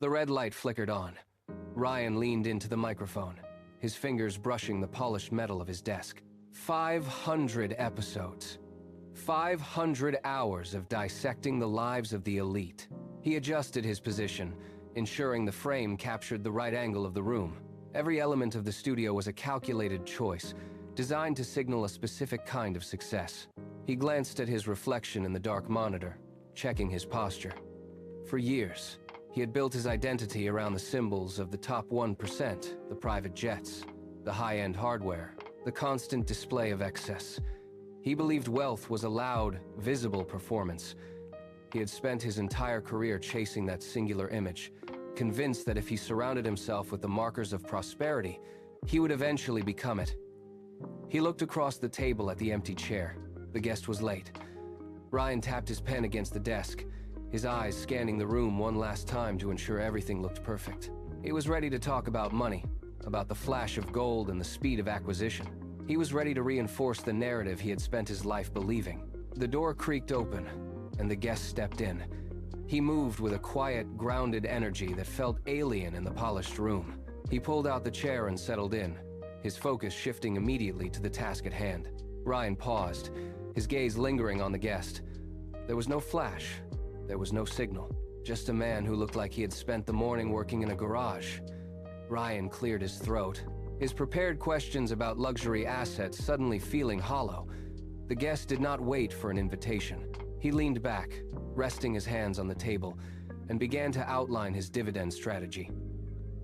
The red light flickered on. Ryan leaned into the microphone, his fingers brushing the polished metal of his desk. 500 episodes. 500 hours of dissecting the lives of the elite. He adjusted his position, ensuring the frame captured the right angle of the room. Every element of the studio was a calculated choice, designed to signal a specific kind of success. He glanced at his reflection in the dark monitor, checking his posture. For years, he had built his identity around the symbols of the top 1%, the private jets, the high-end hardware, the constant display of excess. He believed wealth was a loud, visible performance. He had spent his entire career chasing that singular image, convinced that if he surrounded himself with the markers of prosperity, he would eventually become it. He looked across the table at the empty chair. The guest was late. Ryan tapped his pen against the desk, his eyes scanning the room one last time to ensure everything looked perfect. He was ready to talk about money, about the flash of gold and the speed of acquisition. He was ready to reinforce the narrative he had spent his life believing. The door creaked open, and the guest stepped in. He moved with a quiet, grounded energy that felt alien in the polished room. He pulled out the chair and settled in, his focus shifting immediately to the task at hand. Ryan paused, his gaze lingering on the guest. There was no flash. There was no signal. Just a man who looked like he had spent the morning working in a garage. Ryan cleared his throat, his prepared questions about luxury assets suddenly feeling hollow. The guest did not wait for an invitation. He leaned back, resting his hands on the table, and began to outline his dividend strategy.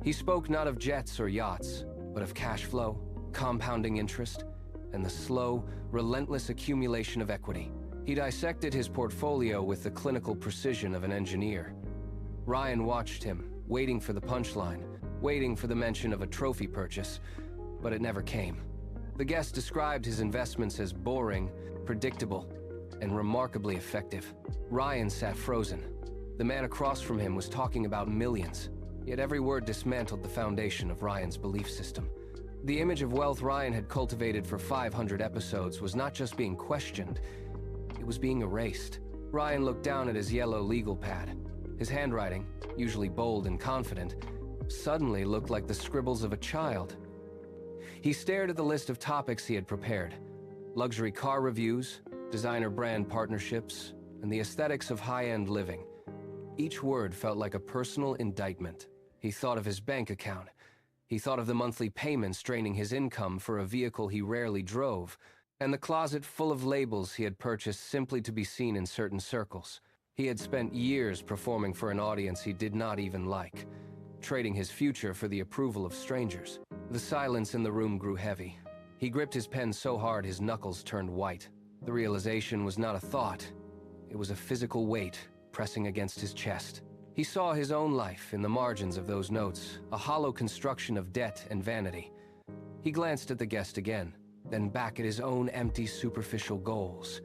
He spoke not of jets or yachts, but of cash flow, compounding interest, and the slow, relentless accumulation of equity. He dissected his portfolio with the clinical precision of an engineer. Ryan watched him, waiting for the punchline, waiting for the mention of a trophy purchase, but it never came. The guest described his investments as boring, predictable, and remarkably effective. Ryan sat frozen. The man across from him was talking about millions, yet every word dismantled the foundation of Ryan's belief system. The image of wealth Ryan had cultivated for 500 episodes was not just being questioned, it was being erased. Ryan looked down at his yellow legal pad. His handwriting, usually bold and confident, suddenly looked like the scribbles of a child. He stared at the list of topics he had prepared: luxury car reviews, designer brand partnerships, and the aesthetics of high-end living. Each word felt like a personal indictment. He thought of his bank account. He thought of the monthly payments draining his income for a vehicle he rarely drove, and the closet full of labels he had purchased simply to be seen in certain circles. He had spent years performing for an audience he did not even like, trading his future for the approval of strangers. The silence in the room grew heavy. He gripped his pen so hard his knuckles turned white. The realization was not a thought. It was a physical weight pressing against his chest. He saw his own life in the margins of those notes, a hollow construction of debt and vanity. He glanced at the guest again, then back at his own empty, superficial goals.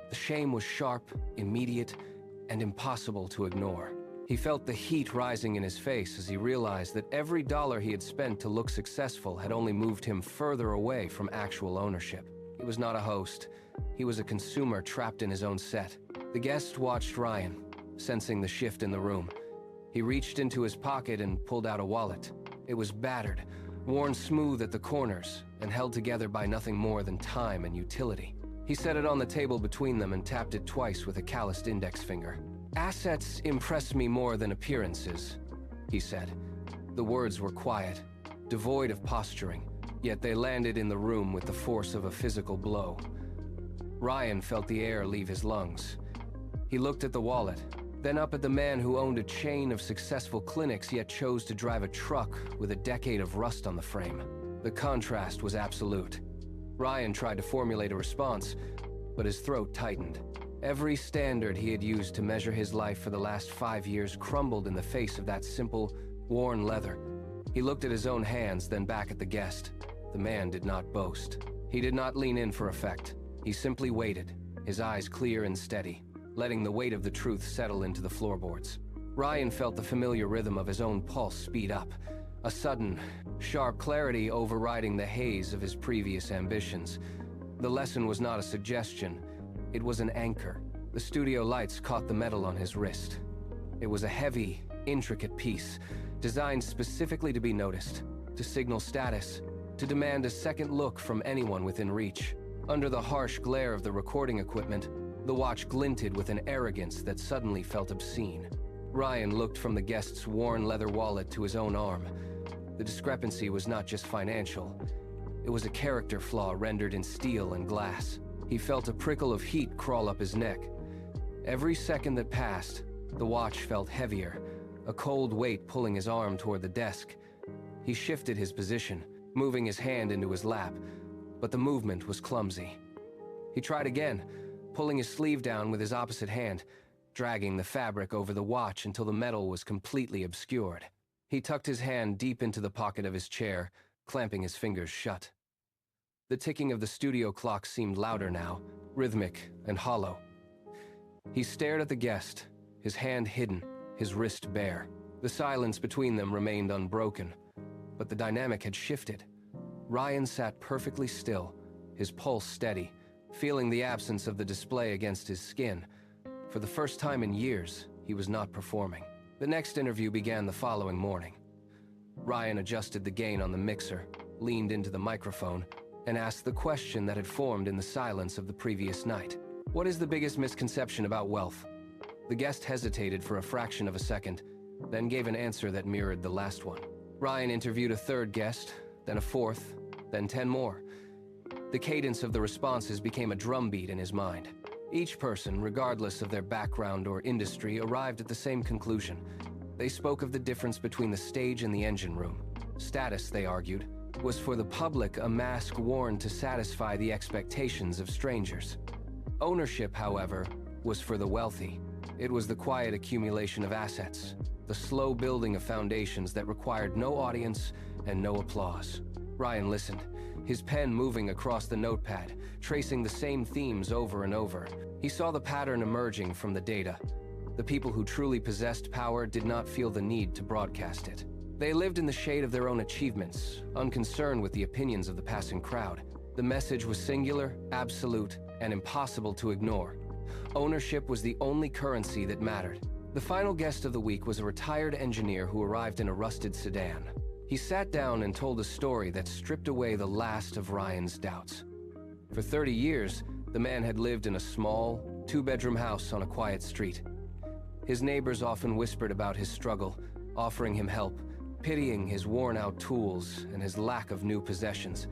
The shame was sharp, immediate, and impossible to ignore. He felt the heat rising in his face as he realized that every dollar he had spent to look successful had only moved him further away from actual ownership. He was not a host. He was a consumer trapped in his own set. The guest watched Ryan, sensing the shift in the room. He reached into his pocket and pulled out a wallet. It was battered, worn smooth at the corners, and held together by nothing more than time and utility. He set it on the table between them and tapped it twice with a calloused index finger. "Assets impress me more than appearances," he said. The words were quiet, devoid of posturing, yet they landed in the room with the force of a physical blow. Ryan felt the air leave his lungs. He looked at the wallet, then up at the man who owned a chain of successful clinics yet chose to drive a truck with a decade of rust on the frame. The contrast was absolute. Ryan tried to formulate a response, but his throat tightened. Every standard he had used to measure his life for the last 5 years crumbled in the face of that simple, worn leather. He looked at his own hands, then back at the guest. The man did not boast. He did not lean in for effect. He simply waited, his eyes clear and steady, letting the weight of the truth settle into the floorboards. Ryan felt the familiar rhythm of his own pulse speed up, a sudden, sharp clarity overriding the haze of his previous ambitions. The lesson was not a suggestion. It was an anchor. The studio lights caught the metal on his wrist. It was a heavy, intricate piece, designed specifically to be noticed, to signal status, to demand a second look from anyone within reach. Under the harsh glare of the recording equipment, the watch glinted with an arrogance that suddenly felt obscene. Ryan looked from the guest's worn leather wallet to his own arm. The discrepancy was not just financial. It was a character flaw rendered in steel and glass. He felt a prickle of heat crawl up his neck. Every second that passed, the watch felt heavier, a cold weight pulling his arm toward the desk. He shifted his position, moving his hand into his lap, but the movement was clumsy. He tried again, pulling his sleeve down with his opposite hand, dragging the fabric over the watch until the metal was completely obscured. He tucked his hand deep into the pocket of his chair, clamping his fingers shut. The ticking of the studio clock seemed louder now, rhythmic and hollow. He stared at the guest, his hand hidden, his wrist bare. The silence between them remained unbroken, but the dynamic had shifted. Ryan sat perfectly still, his pulse steady, feeling the absence of the display against his skin. For the first time in years, he was not performing. The next interview began the following morning. Ryan adjusted the gain on the mixer, leaned into the microphone, and asked the question that had formed in the silence of the previous night. What is the biggest misconception about wealth? The guest hesitated for a fraction of a second, then gave an answer that mirrored the last one. Ryan interviewed a third guest, then a fourth, then 10 more. The cadence of the responses became a drumbeat in his mind. Each person, regardless of their background or industry, arrived at the same conclusion. They spoke of the difference between the stage and the engine room. Status, they argued, was for the public a mask worn to satisfy the expectations of strangers. Ownership, however, was for the wealthy. It was the quiet accumulation of assets, the slow building of foundations that required no audience and no applause. Ryan listened, his pen moving across the notepad, tracing the same themes over and over. He saw the pattern emerging from the data. The people who truly possessed power did not feel the need to broadcast it. They lived in the shade of their own achievements, unconcerned with the opinions of the passing crowd. The message was singular, absolute, and impossible to ignore. Ownership was the only currency that mattered. The final guest of the week was a retired engineer who arrived in a rusted sedan. He sat down and told a story that stripped away the last of Ryan's doubts. For 30 years, the man had lived in a small, two-bedroom house on a quiet street. His neighbors often whispered about his struggle, offering him help, pitying his worn-out tools and his lack of new possessions.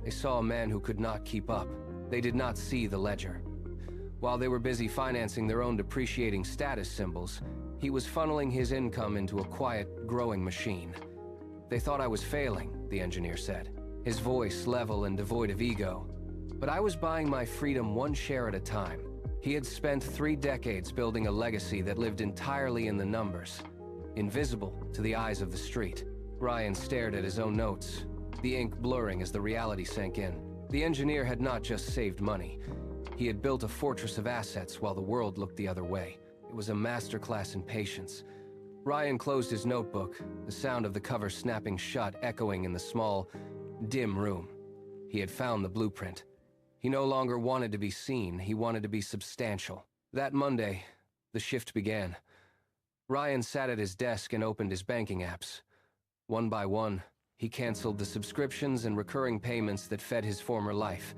They saw a man who could not keep up. They did not see the ledger. While they were busy financing their own depreciating status symbols, he was funneling his income into a quiet, growing machine. They thought I was failing, the engineer said, his voice level and devoid of ego. But I was buying my freedom one share at a time. He had spent 3 decades building a legacy that lived entirely in the numbers, invisible to the eyes of the street. Ryan stared at his own notes, the ink blurring as the reality sank in. The engineer had not just saved money. He had built a fortress of assets while the world looked the other way. It was a masterclass in patience. Ryan closed his notebook, the sound of the cover snapping shut echoing in the small, dim room. He had found the blueprint. He no longer wanted to be seen, he wanted to be substantial. That Monday, the shift began. Ryan sat at his desk and opened his banking apps. One by one, he canceled the subscriptions and recurring payments that fed his former life.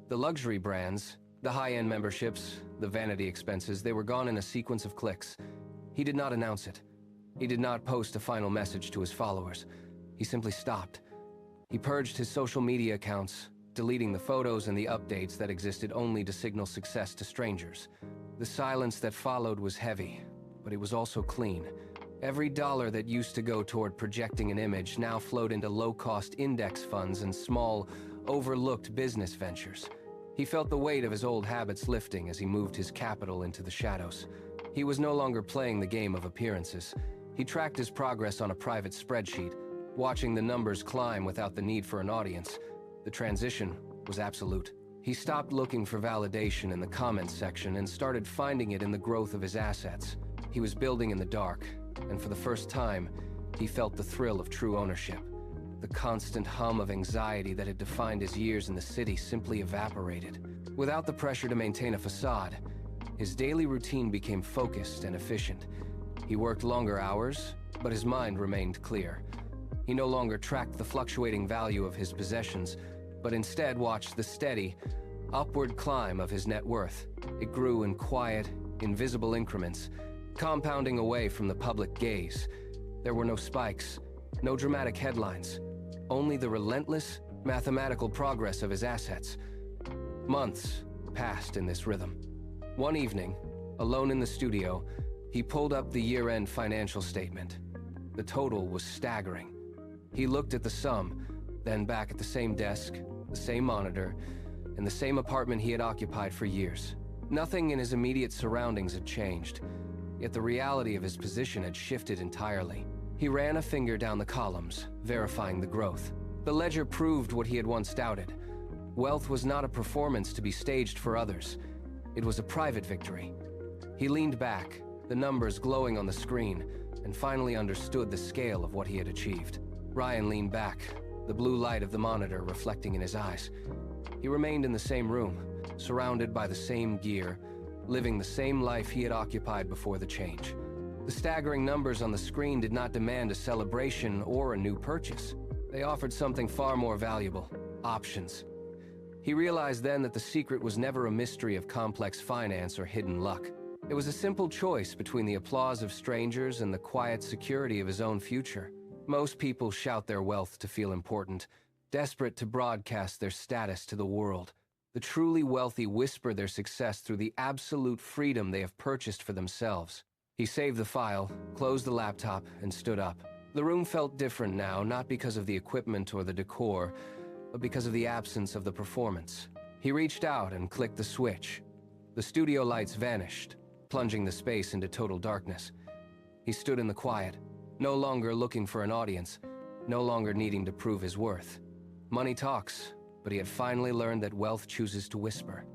The luxury brands, the high-end memberships, the vanity expenses, they were gone in a sequence of clicks. He did not announce it. He did not post a final message to his followers. He simply stopped. He purged his social media accounts, deleting the photos and the updates that existed only to signal success to strangers. The silence that followed was heavy, but it was also clean. Every dollar that used to go toward projecting an image now flowed into low-cost index funds and small, overlooked business ventures. He felt the weight of his old habits lifting as he moved his capital into the shadows. He was no longer playing the game of appearances. He tracked his progress on a private spreadsheet, watching the numbers climb without the need for an audience. The transition was absolute. He stopped looking for validation in the comments section and started finding it in the growth of his assets. He was building in the dark, and for the first time, he felt the thrill of true ownership. The constant hum of anxiety that had defined his years in the city simply evaporated. Without the pressure to maintain a facade, his daily routine became focused and efficient. He worked longer hours, but his mind remained clear. He no longer tracked the fluctuating value of his possessions, but instead watched the steady, upward climb of his net worth. It grew in quiet, invisible increments, compounding away from the public gaze. There were no spikes, no dramatic headlines, only the relentless, mathematical progress of his assets. Months passed in this rhythm. One evening, alone in the studio, he pulled up the year-end financial statement. The total was staggering. He looked at the sum, then back at the same desk, the same monitor, and the same apartment he had occupied for years. Nothing in his immediate surroundings had changed, yet the reality of his position had shifted entirely. He ran a finger down the columns, verifying the growth. The ledger proved what he had once doubted. Wealth was not a performance to be staged for others. It was a private victory. He leaned back, the numbers glowing on the screen, and finally understood the scale of what he had achieved. Ryan leaned back, the blue light of the monitor reflecting in his eyes. He remained in the same room, surrounded by the same gear, living the same life he had occupied before the change. The staggering numbers on the screen did not demand a celebration or a new purchase. They offered something far more valuable: options. He realized then that the secret was never a mystery of complex finance or hidden luck. It was a simple choice between the applause of strangers and the quiet security of his own future. Most people shout their wealth to feel important, desperate to broadcast their status to the world. The truly wealthy whisper their success through the absolute freedom they have purchased for themselves. He saved the file, closed the laptop, and stood up. The room felt different now, not because of the equipment or the decor, but because of the absence of the performance. He reached out and clicked the switch. The studio lights vanished, plunging the space into total darkness. He stood in the quiet, no longer looking for an audience, no longer needing to prove his worth. Money talks, but he had finally learned that wealth chooses to whisper.